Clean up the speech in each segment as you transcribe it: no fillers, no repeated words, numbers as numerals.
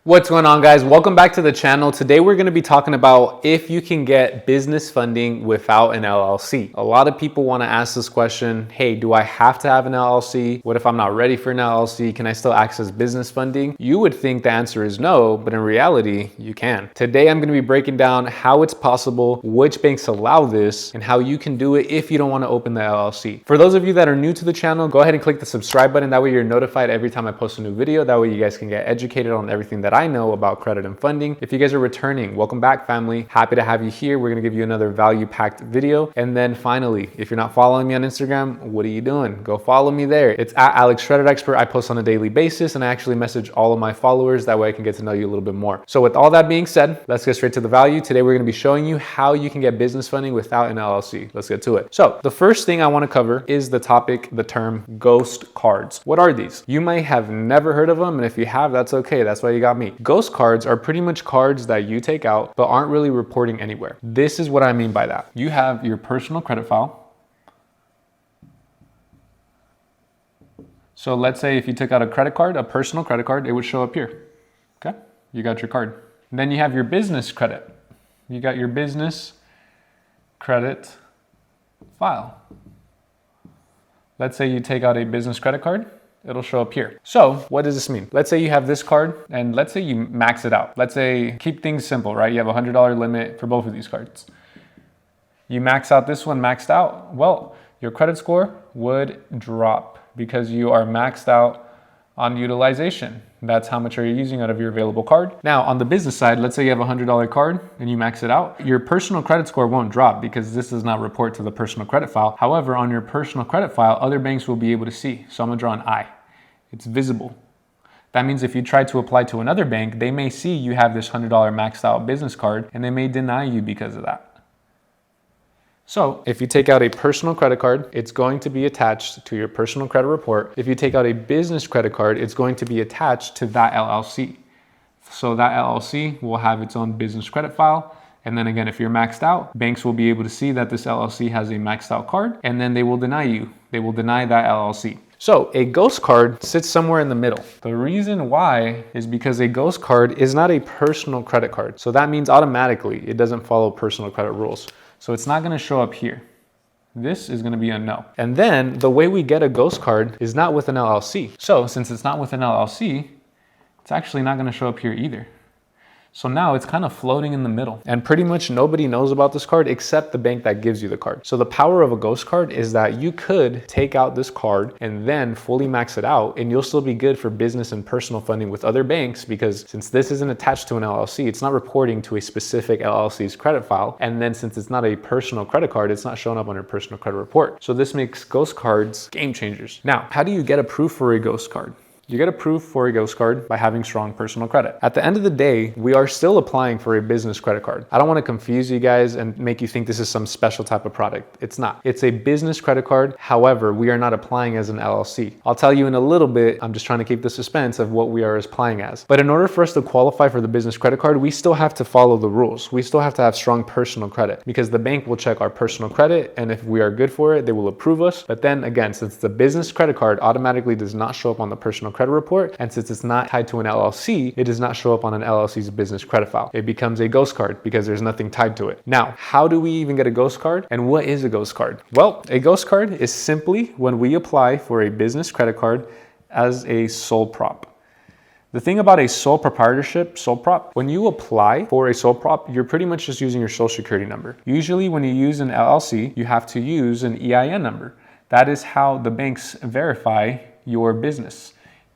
What's going on, guys? Welcome back to the channel. Today we're going to be talking about if you can get business funding without an LLC. A lot of people want to ask this question, hey, do I have to have an LLC? What if I'm not ready for an LLC? Can I still access business funding? You would think the answer is no, but in reality, you can. Today I'm going to be breaking down how it's possible, which banks allow this, and how you can do it if you don't want to open the LLC. For those of you that are new to the channel, go ahead and click the subscribe button. That way you're notified every time I post a new video. That way you guys can get educated on everything that I know about credit and funding. If you guys are returning, welcome back, family. Happy to have you here. We're gonna give you another value-packed video. And then finally, if you're not following me on Instagram, what are you doing? Go follow me there. It's at Alex Credit Expert. I post on a daily basis and I actually message all of my followers. That way I can get to know you a little bit more. So with all that being said, let's get straight to the value. Today we're gonna be showing you how you can get business funding without an LLC. Let's get to it. So the first thing I wanna cover is the topic, the term ghost cards. What are these? You may have never heard of them, and if you have, that's okay. That's why you got me. Ghost cards are pretty much cards that you take out but aren't really reporting anywhere. This is what I mean by that. You have your personal credit file. So let's say if you took out a credit card, a personal credit card, it would show up here. Okay, you got your card. And then you have your business credit. You got your business credit file. Let's say you take out a business credit card, it'll show up here. So what does this mean? Let's say you have this card and let's say you max it out. Let's say, keep things simple, right? You have a $100 limit for both of these cards. You max out this one maxed out. Well, your credit score would drop because you are maxed out on utilization. That's how much are you using out of your available card. Now on the business side, let's say you have a $100 card and you max it out. Your personal credit score won't drop because this does not report to the personal credit file. However, on your personal credit file, other banks will be able to see. So I'm gonna draw an I. It's visible. That means if you try to apply to another bank, they may see you have this $100 maxed out business card and they may deny you because of that. So if you take out a personal credit card, it's going to be attached to your personal credit report. If you take out a business credit card, it's going to be attached to that LLC. So that LLC will have its own business credit file. And then again, if you're maxed out, banks will be able to see that this LLC has a maxed out card and then they will deny you. They will deny that LLC. So a ghost card sits somewhere in the middle. The reason why is because a ghost card is not a personal credit card. So that means automatically it doesn't follow personal credit rules. So it's not gonna show up here. This is gonna be a no. And then the way we get a ghost card is not with an LLC. So since it's not with an LLC, it's actually not gonna show up here either. So now it's kind of floating in the middle and pretty much nobody knows about this card except the bank that gives you the card. So the power of a ghost card is that you could take out this card and then fully max it out and you'll still be good for business and personal funding with other banks because since this isn't attached to an LLC, it's not reporting to a specific LLC's credit file. And then since it's not a personal credit card, it's not showing up on your personal credit report. So this makes ghost cards game changers. Now, how do you get approved for a ghost card? You get approved for a ghost card by having strong personal credit. At the end of the day, we are still applying for a business credit card. I don't want to confuse you guys and make you think this is some special type of product. It's not. It's a business credit card. However, we are not applying as an LLC. I'll tell you in a little bit. I'm just trying to keep the suspense of what we are applying as. But in order for us to qualify for the business credit card, we still have to follow the rules. We still have to have strong personal credit because the bank will check our personal credit. And if we are good for it, they will approve us. But then again, since the business credit card automatically does not show up on the personal credit report, and since it's not tied to an LLC, it does not show up on an LLC's business credit file. It becomes a ghost card because there's nothing tied to it. Now, how do we even get a ghost card? And what is a ghost card? Well, a ghost card is simply when we apply for a business credit card as a sole prop. The thing about a sole proprietorship, sole prop, when you apply for a sole prop, you're pretty much just using your social security number. Usually when you use an LLC, you have to use an EIN number. That is how the banks verify your business.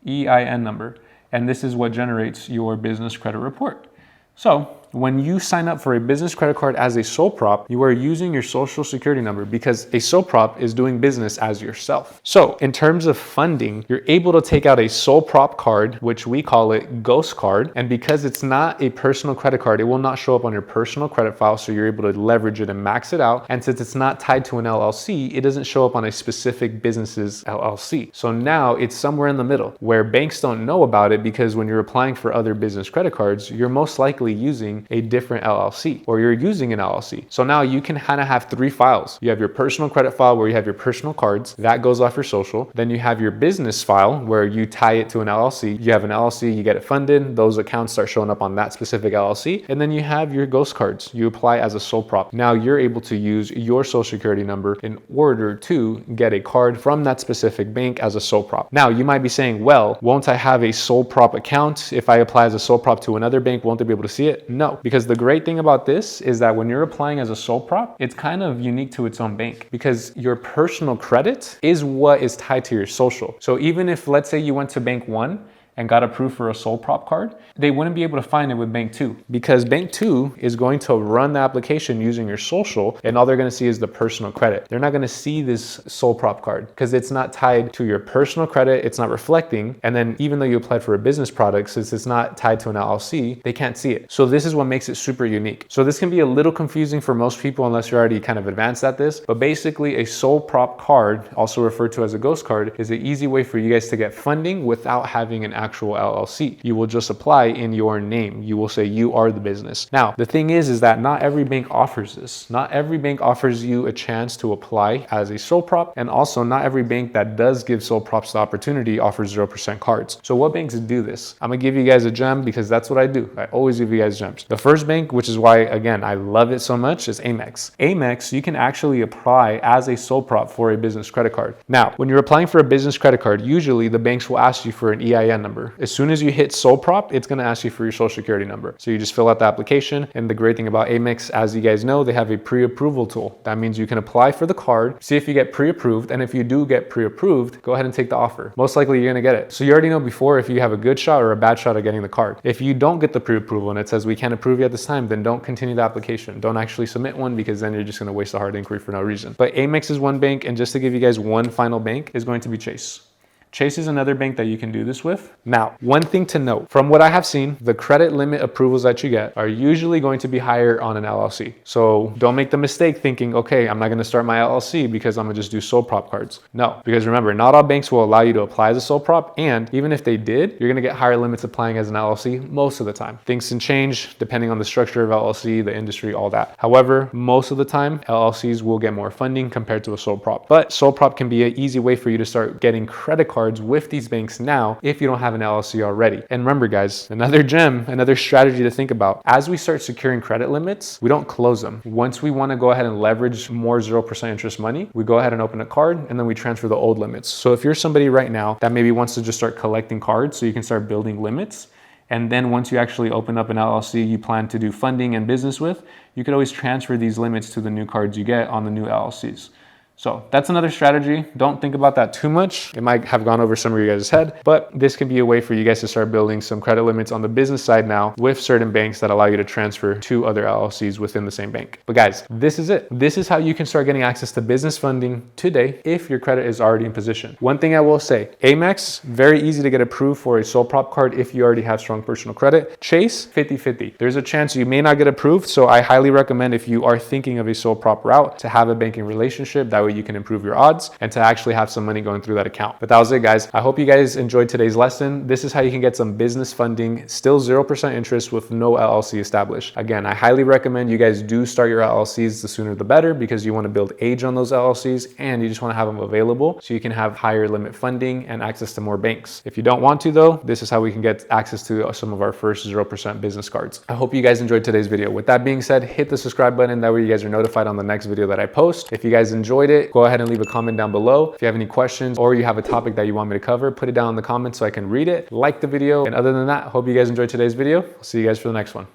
EIN number, and this is what generates your business credit report. So when you sign up for a business credit card as a sole prop, you are using your social security number because a sole prop is doing business as yourself. So in terms of funding, you're able to take out a sole prop card, which we call it ghost card. And because it's not a personal credit card, it will not show up on your personal credit file. So you're able to leverage it and max it out. And since it's not tied to an LLC, it doesn't show up on a specific business's LLC. So now it's somewhere in the middle where banks don't know about it because when you're applying for other business credit cards, you're most likely using using a different LLC or you're using an LLC. So now you can kind of have 3 files. You have your personal credit file where you have your personal cards, that goes off your social. Then you have your business file where you tie it to an LLC. You have an LLC, you get it funded, those accounts start showing up on that specific LLC. And then you have your ghost cards. You apply as a sole prop. Now you're able to use your social security number in order to get a card from that specific bank as a sole prop. Now you might be saying, well, won't I have a sole prop account if I apply as a sole prop to another bank? Won't they be able to see it? No, because the great thing about this is that when you're applying as a sole prop, it's kind of unique to its own bank because your personal credit is what is tied to your social. So even if, let's say you went to bank 1 and got approved for a sole prop card, they wouldn't be able to find it with bank 2 because bank 2 is going to run the application using your social, and all they're going to see is the personal credit. They're not going to see this sole prop card because it's not tied to your personal credit. It's not reflecting. And then even though you applied for a business product, since it's not tied to an LLC, they can't see it. So this is what makes it super unique. So this can be a little confusing for most people unless you're already kind of advanced at this, but basically a sole prop card, also referred to as a ghost card, is an easy way for you guys to get funding without having an actual LLC. You will just apply in your name. You will say you are the business. Now, the thing is that not every bank offers this. Not every bank offers you a chance to apply as a sole prop, and also not every bank that does give sole props the opportunity offers 0% cards. So what banks do this? I'm gonna give you guys a gem because that's what I do. I always give you guys gems. The first bank, which is why, again, I love it so much, is Amex. Amex, you can actually apply as a sole prop for a business credit card. Now, when you're applying for a business credit card, usually the banks will ask you for an EIN number. As soon as you hit sole prop, it's gonna ask you for your social security number. So you just fill out the application. And the great thing about Amex, as you guys know, they have a pre-approval tool. That means you can apply for the card, see if you get pre-approved. And if you do get pre-approved, go ahead and take the offer. Most likely you're gonna get it. So you already know before if you have a good shot or a bad shot of getting the card. If you don't get the pre-approval and it says we can't approve you at this time, then don't continue the application. Don't actually submit one because then you're just gonna waste a hard inquiry for no reason. But Amex is one bank, and just to give you guys one final bank is going to be Chase. Chase is another bank that you can do this with. Now, one thing to note, from what I have seen, the credit limit approvals that you get are usually going to be higher on an LLC. So don't make the mistake thinking, okay, I'm not gonna start my LLC because I'm gonna just do sole prop cards. No, because remember, not all banks will allow you to apply as a sole prop, and even if they did, you're gonna get higher limits applying as an LLC most of the time. Things can change depending on the structure of LLC, the industry, all that. However, most of the time, LLCs will get more funding compared to a sole prop. But sole prop can be an easy way for you to start getting credit cards with these banks now if you don't have an LLC already. And remember guys, another gem, another strategy to think about. As we start securing credit limits, we don't close them. Once we want to go ahead and leverage more 0% interest money, we go ahead and open a card and then we transfer the old limits. So if you're somebody right now that maybe wants to just start collecting cards so you can start building limits, and then once you actually open up an LLC you plan to do funding and business with, you could always transfer these limits to the new cards you get on the new LLCs. So that's another strategy. Don't think about that too much. It might have gone over some of your guys' head, but this can be a way for you guys to start building some credit limits on the business side now with certain banks that allow you to transfer to other LLCs within the same bank. But guys, this is it. This is how you can start getting access to business funding today if your credit is already in position. One thing I will say, Amex, very easy to get approved for a sole prop card if you already have strong personal credit. Chase, 50-50. There's a chance you may not get approved, so I highly recommend if you are thinking of a sole prop route to have a banking relationship. That way you can improve your odds and to actually have some money going through that account. But that was it guys. I hope you guys enjoyed today's lesson. This is how you can get some business funding, still 0% interest with no LLC established. Again, I highly recommend you guys do start your LLCs, the sooner the better, because you want to build age on those LLCs and you just want to have them available so you can have higher limit funding and access to more banks. If you don't want to though, this is how we can get access to some of our first 0% business cards. I hope you guys enjoyed today's video. With that being said, hit the subscribe button. That way you guys are notified on the next video that I post. If you guys enjoyed it, go ahead and leave a comment down below. If you have any questions or you have a topic that you want me to cover, put it down in the comments so I can read it. Like the video. And other than that, hope you guys enjoyed today's video. I'll see you guys for the next one.